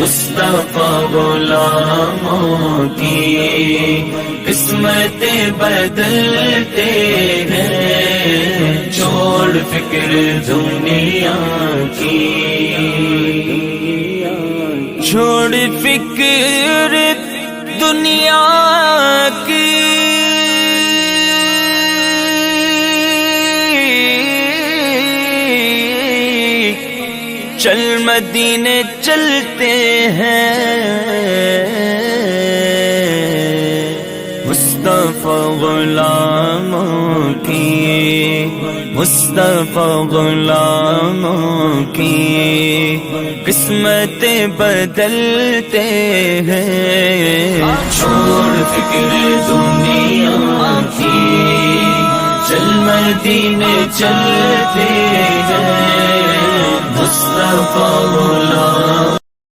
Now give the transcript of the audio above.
मुस्तफा गुलामों की किस्मतें बदलते हैं, छोड़ फिक्र दुनिया की, छोड़ फिक्र दुनिया की। चल मदीने चलते हैं, मुस्तफा गुलामों की, मुस्तफा गुलामों की किस्मतें बदलते हैं, छोड़ फिक्र दुनिया की। चल मदीने चलते हैं, मुस्तफा गुलाम।